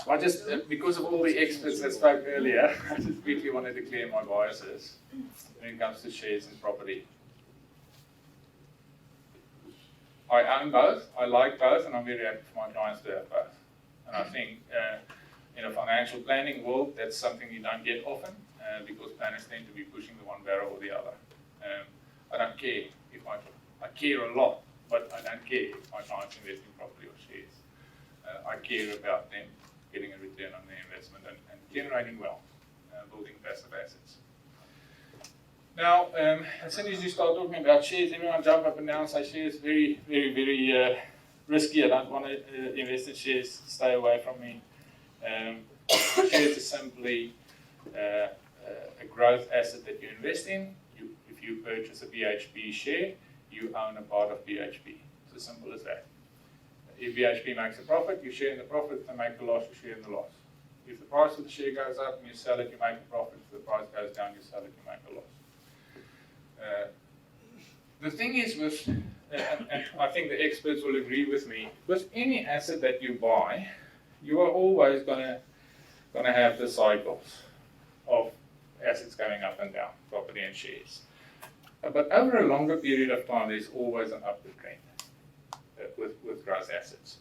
I just, because of all the experts that spoke earlier, I just quickly want to declare my biases when it comes to shares and property. I own both, I like both, and I'm very happy for my clients to have both. And I think in a financial planning world, that's something you don't get often, because planners tend to be pushing the one barrel or the other. I don't care if I care a lot, but I don't care if my clients invest in property or shares. I care about them getting a return on their investment and generating wealth, building passive assets. Now, as soon as you start talking about shares, everyone jump up and down and say shares very, very, very risky. I don't want to invest in shares. Stay away from me. Shares is simply a growth asset that you invest in. If you purchase a BHP share, you own a part of BHP. It's as simple as that. If BHP makes a profit, you share in the profit. If they make a loss, you share in the loss. If the price of the share goes up and you sell it, you make a profit. If the price goes down, you sell it, you make a loss. The thing is with, and I think the experts will agree with me, with any asset that you buy, you are always gonna have the cycles of assets going up and down, property and shares. But over a longer period of time, there's always an upward trend with growth assets.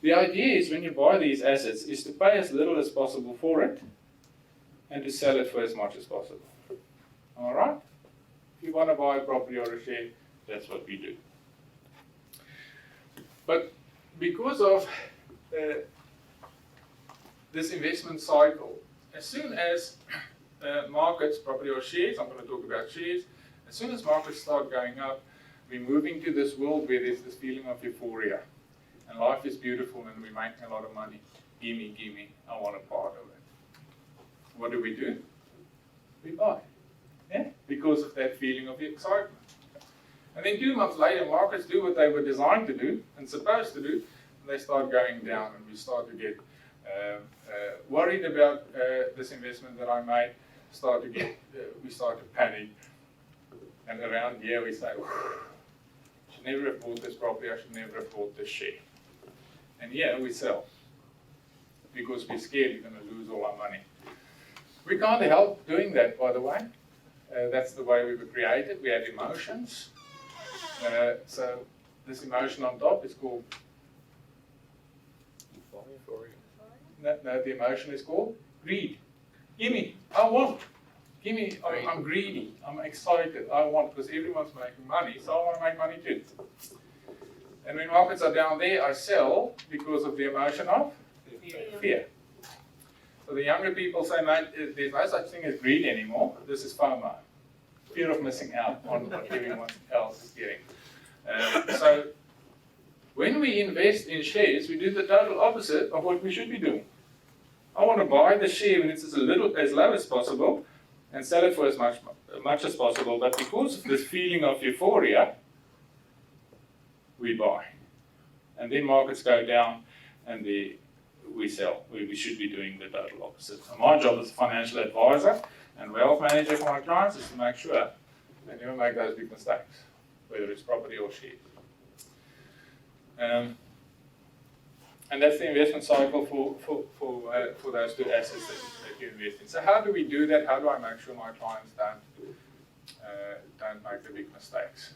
The idea is when you buy these assets is to pay as little as possible for it and to sell it for as much as possible. All right? If you want to buy a property or a share, that's what we do. But because of this investment cycle, as soon as markets, property or shares, I'm going to talk about shares, as soon as markets start going up, we're moving to this world where there's this feeling of euphoria. And life is beautiful and we're making a lot of money. Gimme, I want a part of it. What do? We buy. Yeah? Because of that feeling of excitement. And then 2 months later, markets do what they were designed to do and supposed to do, and they start going down, and we start to get worried about this investment that I made, we start to panic. And around here we say, I should never have bought this property, I should never have bought this share. And here we sell, because we're scared we're going to lose all our money. We can't help doing that, by the way. That's the way we were created. We have emotions. So this emotion on top is called... No, the emotion is called greed. Gimme, I want. Gimme, I'm greedy, I'm excited, I want, because everyone's making money, so I want to make money too. And when markets are down there, I sell because of the emotion of fear. So the younger people say, mate, there's no such thing as greed anymore. This is FOMO, fear of missing out on what everyone else is getting. So when we invest in shares, we do the total opposite of what we should be doing. I want to buy the share when it's as low as possible and sell it for as much as possible. But because of this feeling of euphoria, we buy. And then markets go down and we sell. We should be doing the total opposite. So my job as a financial advisor and wealth manager for my clients is to make sure they never make those big mistakes, whether it's property or shares. And that's the investment cycle for those two assets that you invest in. So how do we do that? How do I make sure my clients don't make the big mistakes?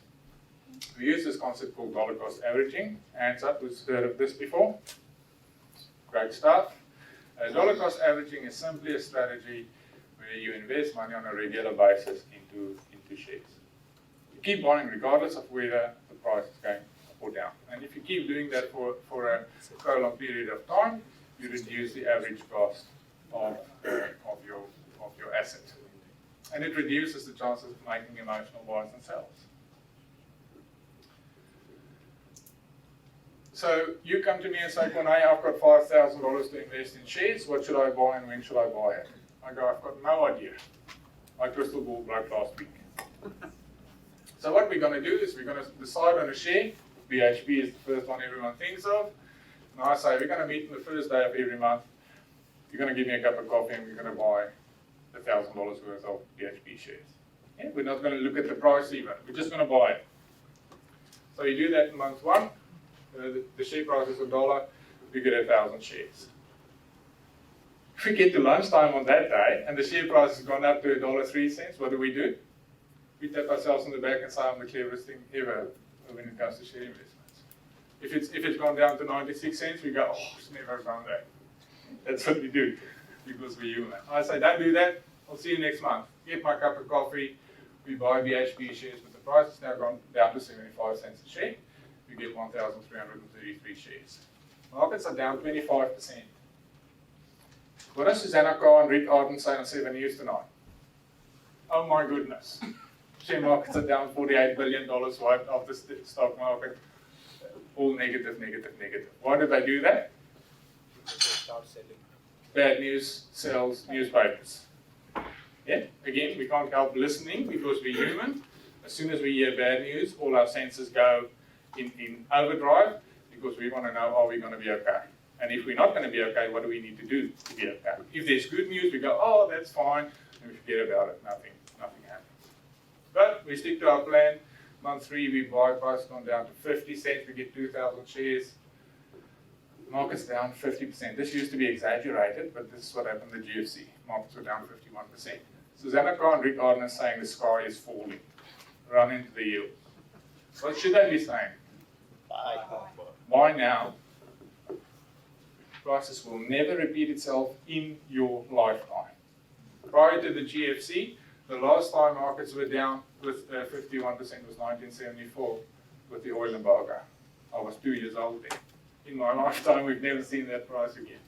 We use this concept called dollar cost averaging. Hands up, who's heard of this before? Great stuff. Dollar cost averaging is simply a strategy where you invest money on a regular basis into shares. You keep buying regardless of whether the price is going or down. And if you keep doing that for a prolonged period of time, you reduce the average cost of your asset. And it reduces the chances of making emotional buys and sells. So you come to me and say, Corné, I've got $5,000 to invest in shares. What should I buy and when should I buy it? I go, I've got no idea. My crystal ball broke last week. So what we're going to do is we're going to decide on a share. BHP is the first one everyone thinks of. And I say, we're going to meet on the first day of every month. You're going to give me a cup of coffee and we're going to buy $1,000 worth of BHP shares. Yeah? We're not going to look at the price even. We're just going to buy it. So you do that in month one. The share price is $1. You get 1,000 shares. If we get to lunchtime on that day and the share price has gone up to $1.03, what do? We tap ourselves on the back and say I'm the cleverest thing ever when it comes to share investments. If it's gone down to 96 cents, we go, oh, it's never gone there. That's what we do because we're human. I say, don't do that. I'll see you next month. Get my cup of coffee. We buy BHP shares, but the price has now gone down to 75 cents a share. We get 1,333 shares. Markets are down 25%. What does Susanna Carr and Rick Arden say on 7 News tonight? Oh my goodness. Share markets are down $48 billion wiped off the stock market. All negative, negative, negative. Why do they do that? They start selling. Bad news sells newspapers. Yeah, again, we can't help listening because we're human. As soon as we hear bad news, all our senses go in overdrive because we want to know, are we going to be okay? And if we're not going to be okay, what do we need to do to be okay? If there's good news, we go, oh, that's fine, and we forget about it. Nothing happens. But we stick to our plan. Month 3, we buy, price gone down to 50 cents. We get 2,000 shares. Markets down 50%. This used to be exaggerated, but this is what happened in the GFC. Markets were down 51%. Susanna Carr and Rick Arden are saying the sky is falling. Run into the yield. What should they be saying? Buy now. Prices will never repeat itself in your lifetime. Prior to the GFC, the last time markets were down with 51% was 1974 with the oil embargo. I was 2 years old then. In my lifetime, we've never seen that price again.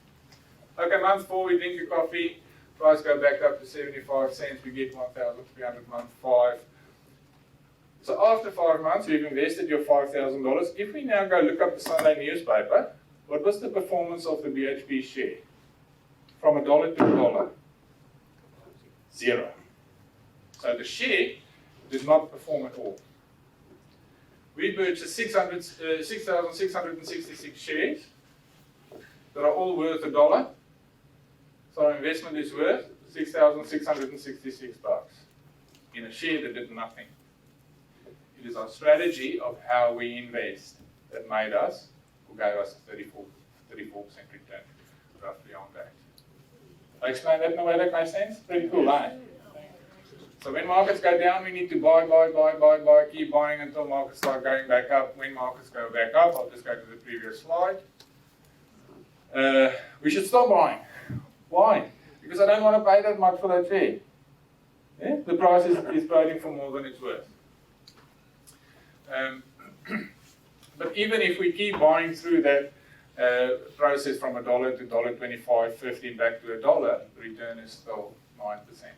Okay, month 4, we drink the coffee. Price go back up to 75 cents. We get 1,300 month 5. So after 5 months, you've invested your $5,000. If we now go look up the Sunday newspaper, what was the performance of the BHP share? From $1 to $1? 0. So the share did not perform at all. We purchased 6,666 shares that are all worth $1. So our investment is worth $6,666 in a share that did nothing. It is our strategy of how we invest that made us, or gave us a 34% return, roughly on that. I explained that in a way that makes sense? Pretty cool, eh? So when markets go down, we need to buy, keep buying until markets start going back up. When markets go back up, I'll just go to the previous slide. We should stop buying. Why? Because I don't want to pay that much for that share. Yeah? The price is trading for more than it's worth. But even if we keep buying through that process from $1 to $1.25, 15 back to $1, the return is still 9%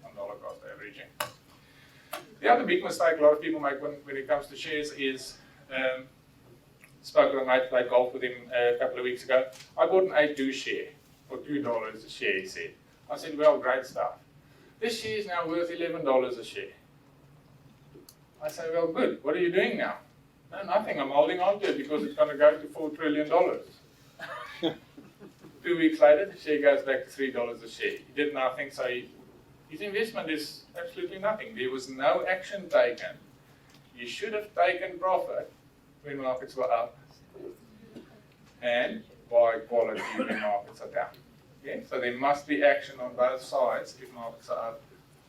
on dollar cost averaging. The other big mistake a lot of people make when it comes to shares is, spoke to a mate, played golf with him a couple of weeks ago. I bought an A2 share for $2 a share, he said. I said, well, great stuff. This share is now worth $11 a share. I say, well, good. What are you doing now? No, nothing. I'm holding on to it because it's going to go to $4 trillion. 2 weeks later, the share goes back to $3 a share. He did nothing, so his investment is absolutely nothing. There was no action taken. You should have taken profit when markets were up and buy quality when markets are down. Yeah? So there must be action on both sides if markets are up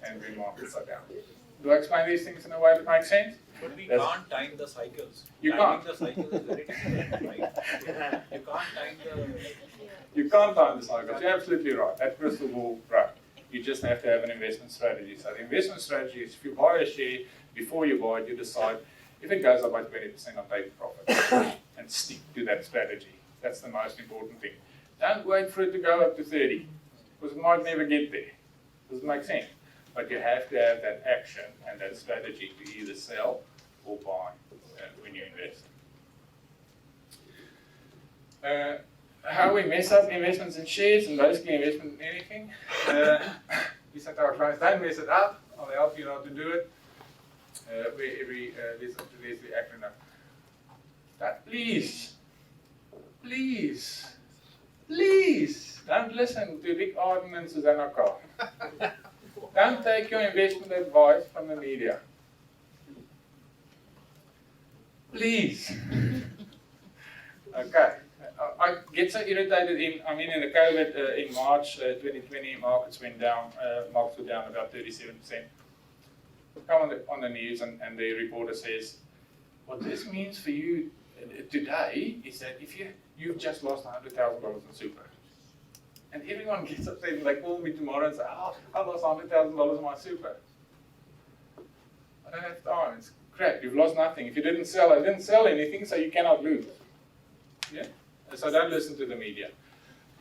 and when markets are down. Do I explain these things in a way that makes sense? But we can't time the cycles. You Timing can't. the cycles is very difficult, right? You can't time the... You can't time the cycles. You're absolutely right. That crystal ball, right. You just have to have an investment strategy. So the investment strategy is if you buy a share, before you buy it, you decide if it goes up by 20%, I'll take profit. And stick to that strategy. That's the most important thing. Don't wait for it to go up to 30, because it might never get there. Does it make sense? But you have to have that action and that strategy to either sell or buy when you invest. How we mess up investments in shares and basically investment in anything. We say to our clients, don't mess it up. I'll help you not to do it. There's the acronym. But please, don't listen to Rick Arden and Susanna Carr. Don't take your investment advice from the media. Please. Okay. I get so irritated in the COVID in March 2020, markets went down, markets were down about 37%. Come on the news and the reporter says, what this means for you today is that if you've just lost $100,000 in super. And everyone gets upset and they call me tomorrow and say, oh, I lost $100,000 in my super. I don't have time, it's crap, you've lost nothing. If you didn't sell, I didn't sell anything, so you cannot lose. Yeah? So don't listen to the media.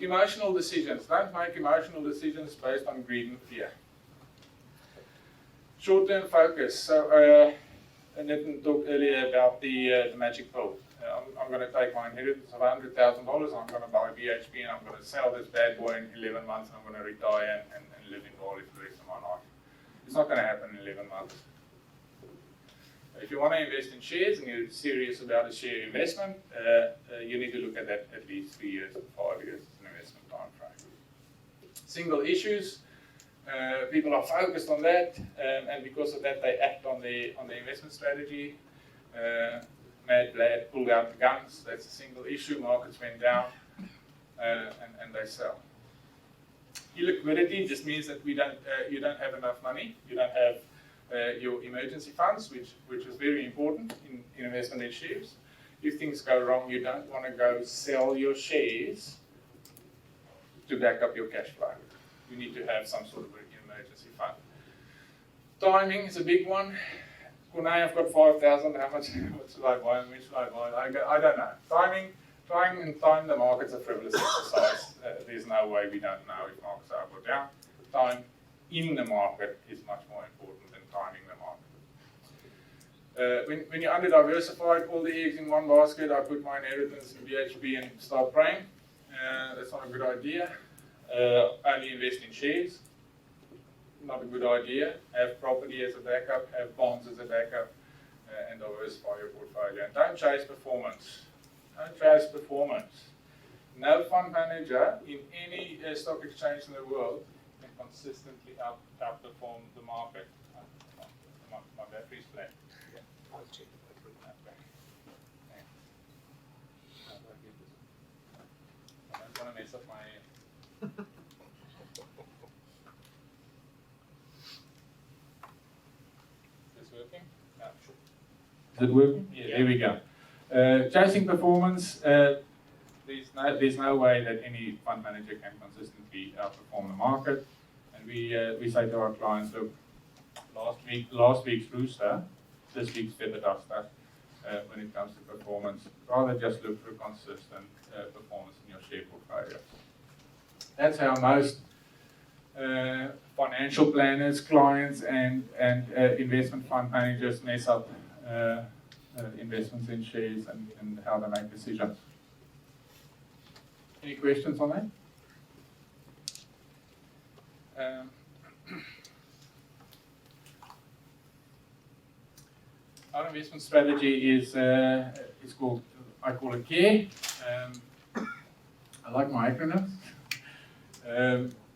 Emotional decisions. Don't make emotional decisions based on greed and fear. Short-term focus. So I didn't talk earlier about the magic pill. I'm going to take my inheritance of $100,000, I'm going to buy BHP and I'm going to sell this bad boy in 11 months and I'm going to retire and live in Bali for the rest of my life. It's not going to happen in 11 months. If you want to invest in shares and you're serious about a share investment, you need to look at that at least 3 years to 5 years as an investment time frame. Single issues, people are focused on that, and because of that they act on the investment strategy. Mad Blad pulled out the guns, that's a single issue, markets went down, and they sell. Illiquidity just means that you don't have enough money, you don't have your emergency funds, which is very important in investment in shares. If things go wrong, you don't want to go sell your shares to back up your cash flow. You need to have some sort of an emergency fund. Timing is a big one. Kunai, I've got 5,000, what should I buy and when should I buy? I don't know. Trying and time the market's a frivolous exercise. There's no way we don't know if markets are up or down. Time in the market is much more important than timing the market. When you're under-diversified, all the eggs in one basket, I put my inheritance in BHP and start praying. That's not a good idea. Only invest in shares. Not a good idea. Have property as a backup, have bonds as a backup, and diversify your portfolio. And don't chase performance. Don't chase performance. No fund manager in any stock exchange in the world can consistently outperform the market. My battery's flat. Yeah, I'll check the battery. Okay. I don't want to mess up my... Working? No, sure. Is it working? Yeah, there we go. Chasing performance, there's no way that any fund manager can consistently outperform the market. And we say to our clients, look, last week's rooster, this week's feather duster when it comes to performance. Rather just look for consistent performance in your share portfolio. That's how most financial planners, clients, and investment fund managers mess up investments in shares and how they make decisions. Any questions on that? Our investment strategy is called, I call it CARE. I like my acronyms.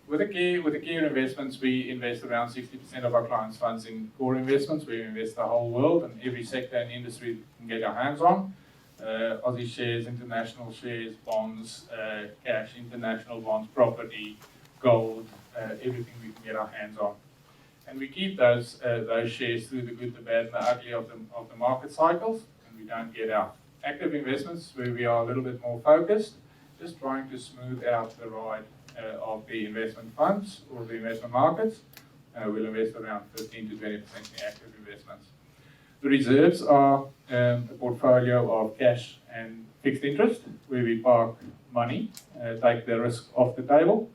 With the CARE investments, we invest around 60% of our clients' funds in core investments. We invest the whole world and every sector and industry we can get our hands on. Aussie shares, international shares, bonds, cash, international bonds, property, gold, everything we can get our hands on. And we keep those shares through the good, the bad, and the ugly of the market cycles. And we don't get our active investments where we are a little bit more focused, just trying to smooth out the ride of the investment funds or the investment markets. We'll invest around 15 to 20% in active investments. The reserves are a portfolio of cash and fixed interest, where we park money, take the risk off the table.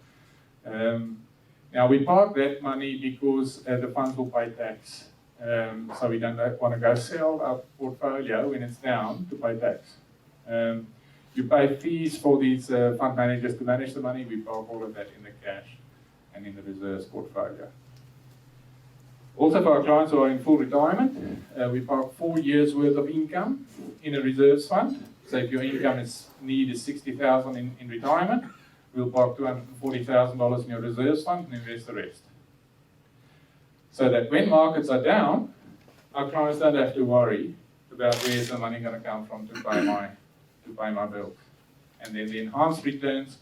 Now we park that money because the funds will pay tax. So we don't want to go sell our portfolio when it's down to pay tax. You pay fees for these fund managers to manage the money. We park all of that in the cash and in the reserves portfolio. Also for our clients who are in full retirement, we park 4 years worth of income in a reserves fund. So if your income need is $60,000 in retirement, we'll park $240,000 in your reserves fund and invest the rest. So that when markets are down, our clients don't have to worry about where's the money going to come from to pay my bills. And then the enhanced returns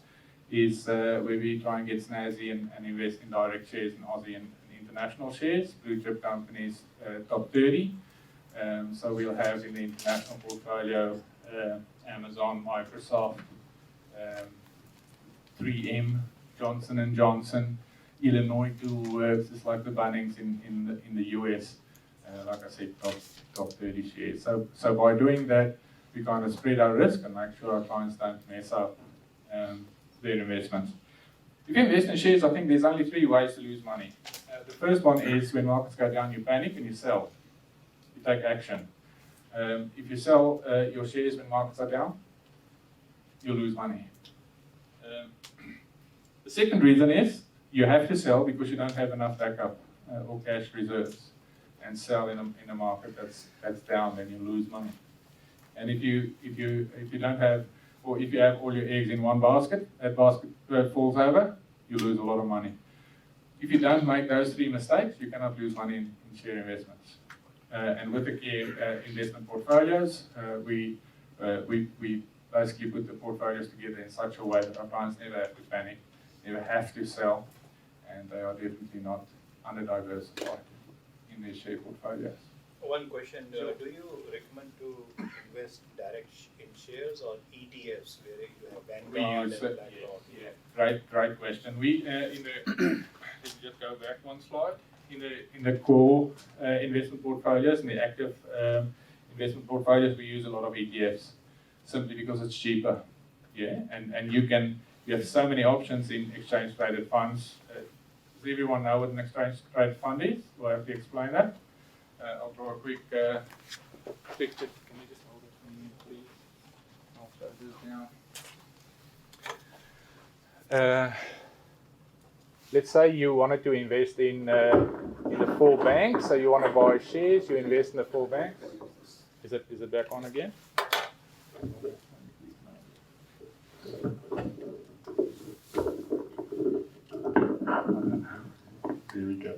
is where we try and get snazzy and invest in direct shares in Aussie and international shares, blue chip companies, top 30. So we'll have in the international portfolio Amazon, Microsoft, 3M, Johnson & Johnson, Illinois Toolworks, it's like the Bunnings in the US. Like I said, top 30 shares. So by doing that, we kind of spread our risk and make sure our clients don't mess up their investments. If you invest in shares, I think there's only 3 ways to lose money. The first one is when markets go down, you panic and you sell. You take action. If you sell your shares when markets are down, you lose money. The second reason is you have to sell because you don't have enough backup or cash reserves, and sell in a market that's down, then you lose money. And if you don't have, or if you have all your eggs in one basket, that basket falls over, you lose a lot of money. If you don't make those 3 mistakes, you cannot lose money in share investments. And with the care investment portfolios, we basically put the portfolios together in such a way that our clients never have to panic, never have to sell, and they are definitely not under-diversified in their share portfolios. One question, do you recommend to invest direct in shares or ETFs where you have Vanguard and BlackRock? Great question. We let's just go back one slide. In the core investment portfolios, in the active investment portfolios, we use a lot of ETFs simply because it's cheaper. Yeah, and you have so many options in exchange traded funds. Does everyone know what an exchange traded fund is? Do I have to explain that? I'll draw a quick picture. Can you just hold it for me, please? I'll show this now. Let's say you wanted to invest in the 4 banks, so you want to buy shares, you invest in the 4 banks. Is it back on again? There we go.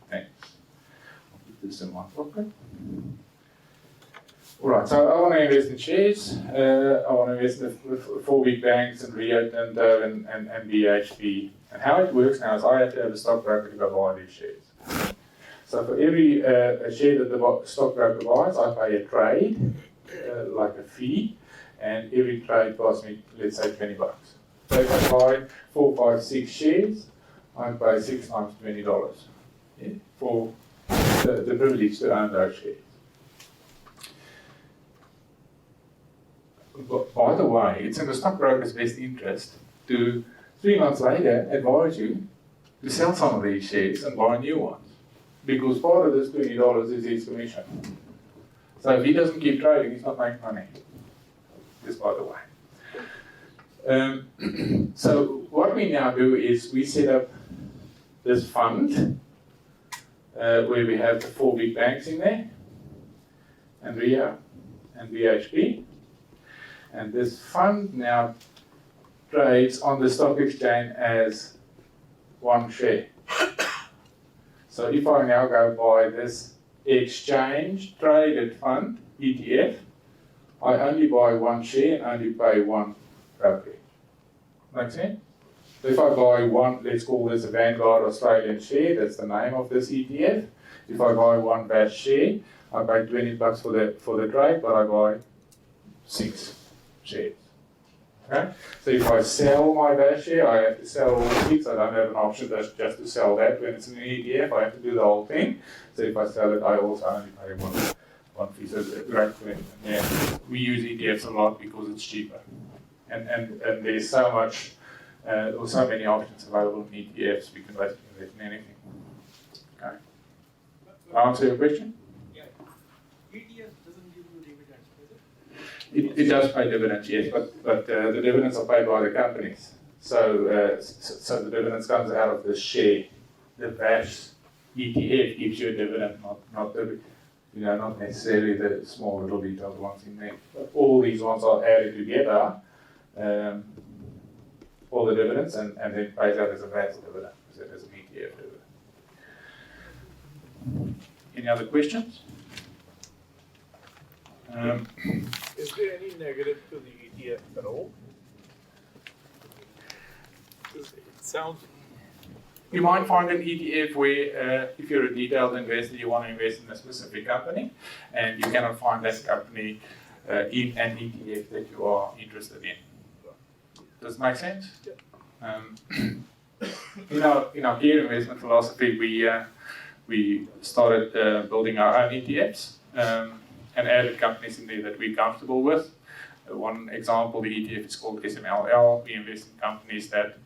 Thanks. I'll put this in my pocket. Alright, so I want to invest in shares. I want to invest in the 4 big banks and Rio Tinto and BHP. And how it works now is I have to have a stockbroker to go buy these shares. So for every share that the stockbroker buys, I pay a trade, like a fee, and every trade costs me, let's say, $20. So if I buy 4, 5, 6 shares, I pay 6 times $20 for the privilege to own those shares. But by the way, it's in the stockbroker's best interest to 3 months later advise you to sell some of these shares and buy new ones, because part of this $20 is his commission. So if he doesn't keep trading, he's not making money. Just by the way. So what we now do is we set up this fund where we have the 4 big banks in there, and Rio and BHP. And this fund now trades on the stock exchange as 1 share. So if I now go buy this exchange traded fund, ETF, I only buy 1 share and only pay 1 brokerage. Make sense? So if I buy 1, let's call this a Vanguard Australian share, that's the name of this ETF. If I buy 1 BAS share, I pay $20 for the trade, but I buy 6 shares. Okay? So if I sell my BAS share, I have to sell all 6. I don't have an option just to sell that. When it's an ETF, I have to do the whole thing. So if I sell it, I also only pay one fee. So it's a great question. Yeah, we use ETFs a lot because it's cheaper. And there's so much, or so many options available in ETFs, we can basically invest in anything. Okay. Answer your question? Yeah. ETF doesn't give you dividends, does it? It does pay dividends, yes, but the dividends are paid by the companies. So the dividends comes out of the share. The BAS ETF gives you a dividend, not necessarily the small little detailed ones in there. But all these ones are added together, all the dividends, and then pays out as a BAS dividend, as an ETF dividend. Any other questions? Is there any negative to the ETF at all? 'Cause it sounds, You might find an ETF where, if you're a detailed investor, you want to invest in a specific company, and you cannot find that company in an ETF that you are interested in. Does it make sense? In our clear investment philosophy, we started building our own ETFs and added companies in there that we're comfortable with. One example, the ETF is called SMLL. We invest in companies that,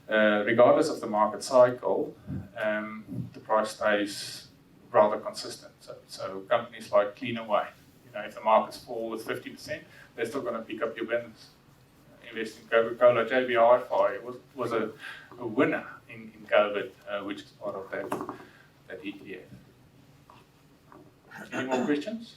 regardless of the market cycle, the price stays rather consistent. So companies like Cleanaway, if the markets fall with 50%, they're still going to pick up your winners. Invest in Coca-Cola. JB Hi-Fi was a winner in COVID, which is part of that ETF. Any more questions?